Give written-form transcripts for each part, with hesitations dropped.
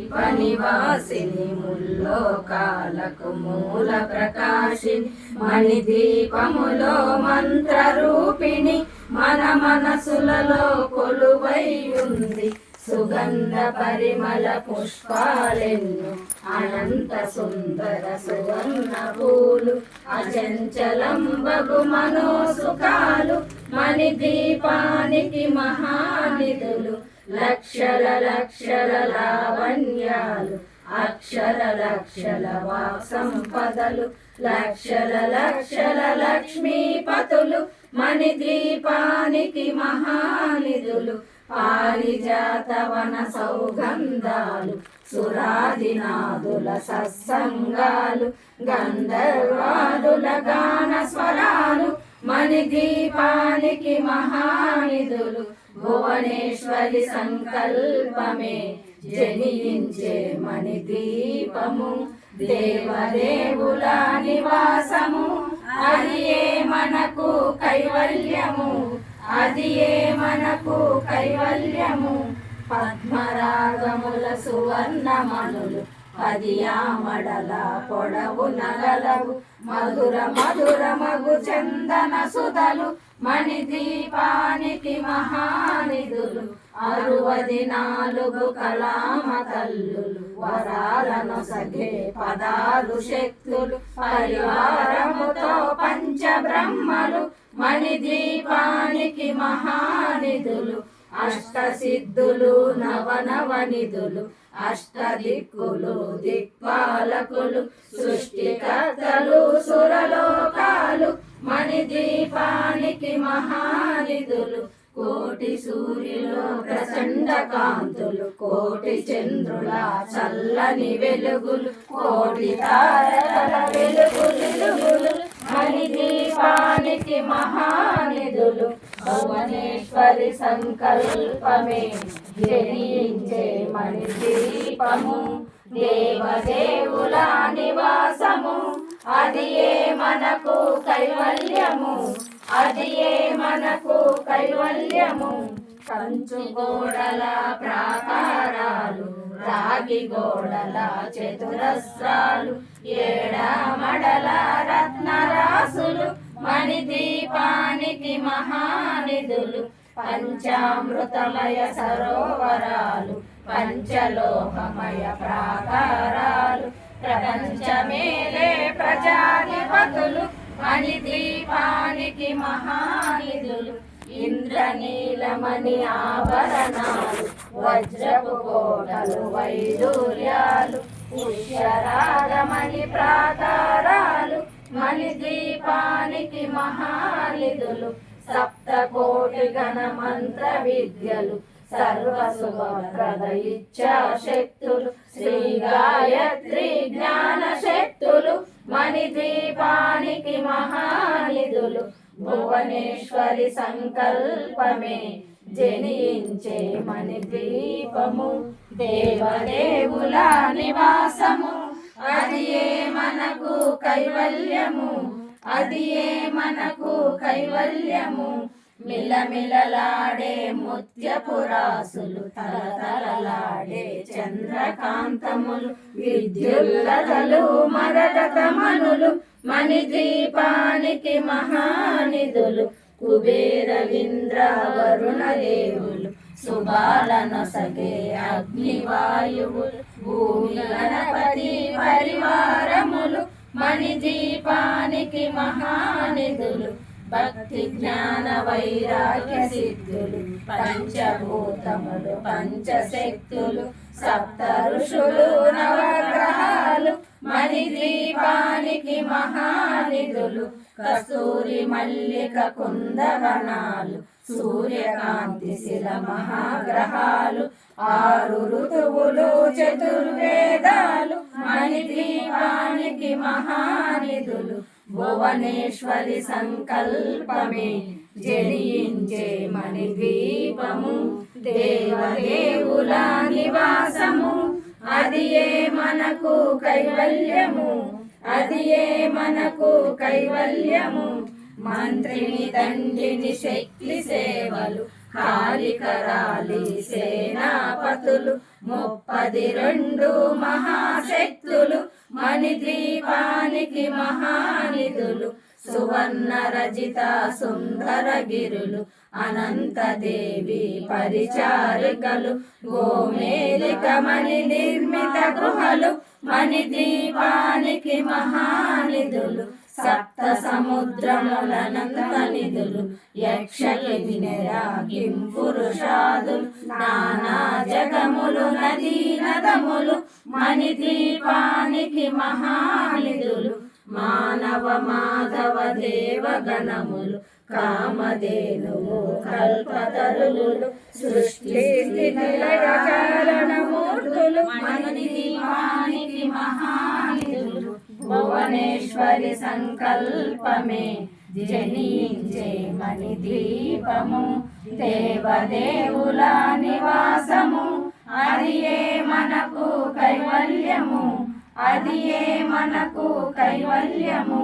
నివాసిని ముల్లోకాలకు మూల ప్రకాశిని మణిదీపములో మంత్రరూపిణి మన మనసులలో కొలువై ఉంది. సుగంధ పరిమళ పుష్పాలెన్ను అనంత సుందర సువర్ణ పూలు అచంచలం బగు మనోసుఖాలు మణిదీపానికి మహానిధులు లక్షల లక్షల లావణ్యాలు అక్షర లక్షల వాక్ సంపదలు లక్షల లక్షల లక్ష్మీపతులు మణిదీపానికి మహానిధులు పారిజాతవన సౌగంధాలు సురాదినాదుల సత్సంగాలు గంధర్వాదుల గాన స్వరాలు మణిదీపానికి మహానిధులు భువనేశ్వరి సంకల్పమే జనించే మణిదీపము దేవదేవుల నివాసము అది ఏ మనకు కైవల్యము అది ఏ మనకు కైవల్యము పద్మరాగముల సువర్ణమణులు పదియామడల పొడవు నగలవు మధుర మధుర మగు చందన సుధలు మణిదీపానికి మహానిధులు 64 కళామ తల్లులు వరాలను సగే పదాలు శక్తులు పరివారముతో పంచబ్రహ్మలు మణిదీపానికి మహానిధులు అష్టసిద్ధులు నవనవనిధులు అష్టదిక్కులు దిక్పాలకులు సృష్టికర్తలు సురలోకాలు మణిదీపానికి మహానిధులు కోటి సూర్యులు ప్రచండ కాంతులు కోటి చంద్రుల చల్లని వెలుగులు కోటి తారల వెలుగులు మణిదీపానికి మహానిధులు భువనేశ్వరి సంకల్పమే జనించే మణిదీపము దేవదేవుల నివాసము అది ఏ మనకు కైవల్యము అది ఏ మనకు కైవల్యము కంచు గోడల ప్రాకారాలు రాగి గోడల చతురస్రాలు ఏడమడల రత్నరాసులు మణిదీపానికి మహానిధులు పంచామృతమయ సరోవరాలు పంచలోహమయ ప్రాకారాలు ప్రపంచమేలే ప్రజాధిపతులు మణిదీపానికి మహానిధులు ఇంద్రనీలమణి ఆభరణాలు వజ్రపు కోటలు వైడూర్యాలు పుష్యరాగమణి ప్రాకారాలు మణిదీపానికి మహానిధులు సప్తకోటి గణ మంత్ర విద్యలు సర్వశుభప్రద ఇచ్ఛాశక్తులు శ్రీ గాయత్రి జ్ఞాన శక్తులు మణిదీపానికి మహానిధులు భువనేశ్వరి సంకల్పమే జనించే మణిదీపము దేవదేవుల నివాసము అది ఏ మనకు కైవల్యము అది ఏ మనకు కైవల్యము మిలమిలలాడే ముత్యపురాసులు తలతలలాడే చంద్రకాంతములు విద్యుల్లతలు మరకతమనులు మణిదీపానికి మహానిధులు కుబేరవింద్ర వరుణ దేవులు శుభాలను సగే అగ్నివాయువులు భూమి గణపతి పరివారములు మణిదీపానికి మహానిధులు భక్తి జ్ఞాన వైరాగ్య సిద్ధులు పంచభూతములు పంచశక్తులు సప్త ఋషులు నవగ్రహాలు మణిదీపానికి మహానిధులు కస్తూరి మల్లిక కుందవనాలు సూర్యకాంతి శిల మహాగ్రహాలు 6 ఋతువులు చతుర్వేదాలు మణిదీపానికి మహానిధులు భువనేశ్వరి సంకల్పమే జనించే మణిదీపము దేవదేవుల నివాసము అది ఏ మనకు కైవల్యము అది ఏ మనకు కైవల్యము మంత్రిని తండ్రిని శక్తి సేవలు కాలికరాలి సేనాపతులు 32 మహాశక్తులు మణిద్వీపానికి మహానిధులు సువర్ణ రజిత సుందరగిరులు అనంతదేవి పరిచారికలు గోమేలిక మణి నిర్మిత గృహలు మణిద్వీపానికి మహానిధులు సప్త సముద్రములనంత నిధులు యక్ష కిన్నెర కింపురుషాదులు నానా జగములు నదీ నదములు మణిద్వీపానికి మహానిధులు మానవ మాధవ దేవగణములు కామధేనువు కల్పతరులు సృష్టి లయ కారణమూర్తులు మణిద్వీపానికి మహానిధులు భువనేశ్వరి సంకల్పమే జనించే మణిద్వీపము దేవదేవుల నివాసము అది ఏ మనకు కైవల్యము అది ఏ మనకు కైవల్యము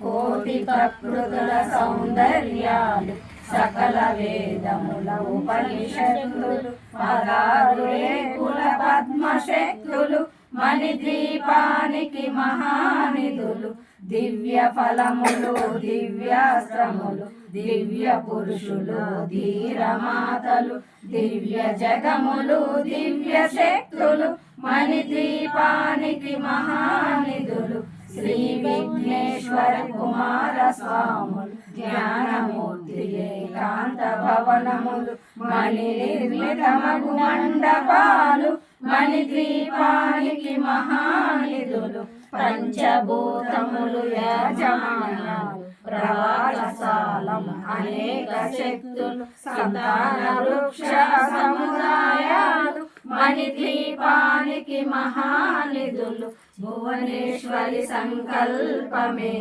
కోటి ప్రకృతుల సౌందర్యాలు సకల వేదముల ఉపనిషత్తులు 16 ఏకుల పద్మశక్తులు మణిద్వీపానికి మహానిధులు దివ్య ఫలములు దివ్యాస్త్రములు దివ్య పురుషులు ధీరమాతలు దివ్య జగములు దివ్య శక్తులు మణిద్వీపానికి మహానిధులు శ్రీ విఘ్నేశ్వర కుమార స్వాములు జ్ఞానమూర్తి ఏకాంత భవనములు మణి నిర్మితమగు మండపాలు మణిద్వీపానికి మహానిధులు పంచభూతములు యాజమాన్యాలు ప్రవాససాలం అనేక శక్తులు సంతాన వృక్ష సముదాయాలు మణిద్వీపానికి మహానిధులు భువనేశ్వరి సంకల్పమే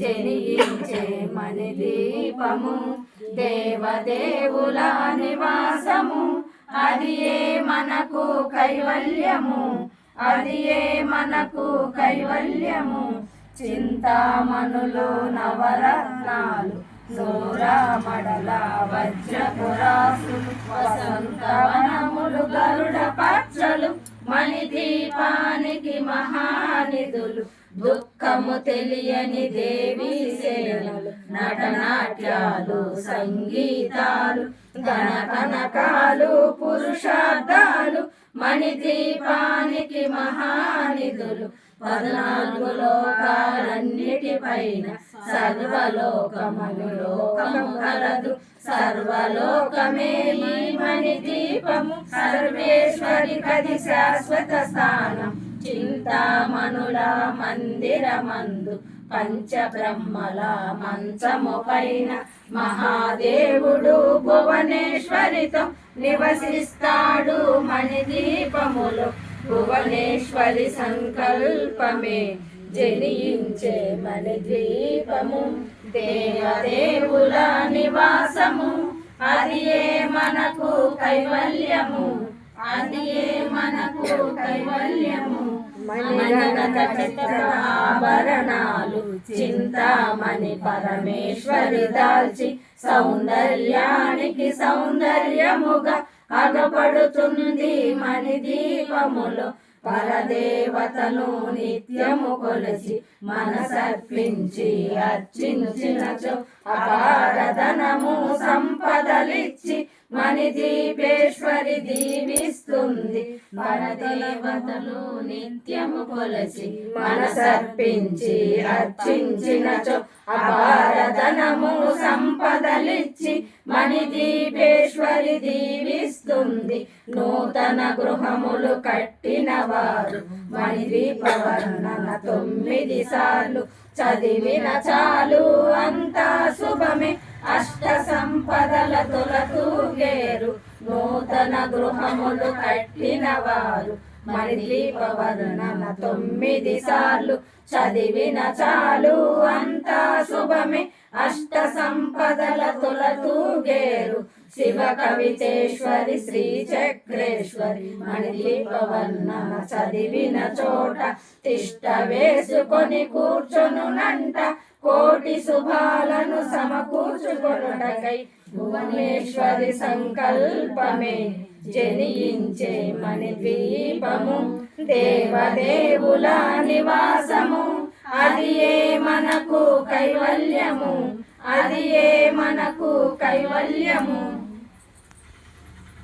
జనించే మణిద్వీపము దేవదేవుల నివాసము అది ఏ మనకు కైవల్యము అది ఏ మనకు కైవల్యము చింతామణులు నవరత్నాలు సూరామడల వజ్రపురాసులు వసంతవనములు గరుడ పచ్చలు మణిద్వీపానికి మహానిధులు దుఃఖము తెలియని దేవీ సేనలు నటనాట్యాలు సంగీతాలు ఘనకనకాలు పురుషార్థాలు మణిద్వీపానికి మహానిధులు 14 లోకాలన్నిటిపైన సర్వలోకములు లోకము కలదు సర్వలోకమే ఈ మణిద్వీపము సర్వేశ్వరి కది శాశ్వత స్థానం చింతామణుల మందిరమందు పంచబ్రహ్మల మంచము పైన మహాదేవుడు భువనేశ్వరితో నివసిస్తాడు మణిద్వీపములో భువనేశ్వరి సంకల్పమే జనించే మణిద్వీపము దేవదేవుల నివాసము అది ఏ మనకు కైవల్యము అది ఏ మనకు కైవల్యము మణిగణక చిత్రాభరణాలు చింతామణి పరమేశ్వరి దాల్చి సౌందర్యానికి సౌందర్యముగా అగపడుతుంది మణిద్వీపములో పరదేవతను నిత్యము కొలసి మనసర్పించి అర్చించినచో అపారధనము సంపదలిచ్చి మణిద్వీపేశ్వరి దీవిస్తుంది పరదేవతను నిత్యము కొలసి మనసర్పించి అర్చించినచో అపారధనము సంపదలిచ్చి మణిద్వీపేశ్వరి దీవిస్తుంది నూతన గృహములు కట్టిన వారు మణిద్వీప వర్ణన 9 సార్లు చదివిన చాలు అంతా శుభమే అష్ట సంపదల తొలతూగేరు నూతన గృహములు కట్టిన వారు మణిద్వీప వర్ణన 9 సార్లు చదివిన చాలు అంతా శుభమే అష్ట సంపదల తొలతూగేరు శివ కవితేశ్వరి శ్రీ చక్రేశ్వరి మణిద్వీప వర్ణన చదివిన చోట తిష్ట వేసుకొని కూర్చొనునంట కోటి శుభాలను సమకూర్చుకొనుటకై భువనేశ్వరి సంకల్పమే జనించే మణిద్వీపము దేవదేవుల నివాసము అది ఏ మనకు కైవల్యము అది ఏ మనకు కైవల్యము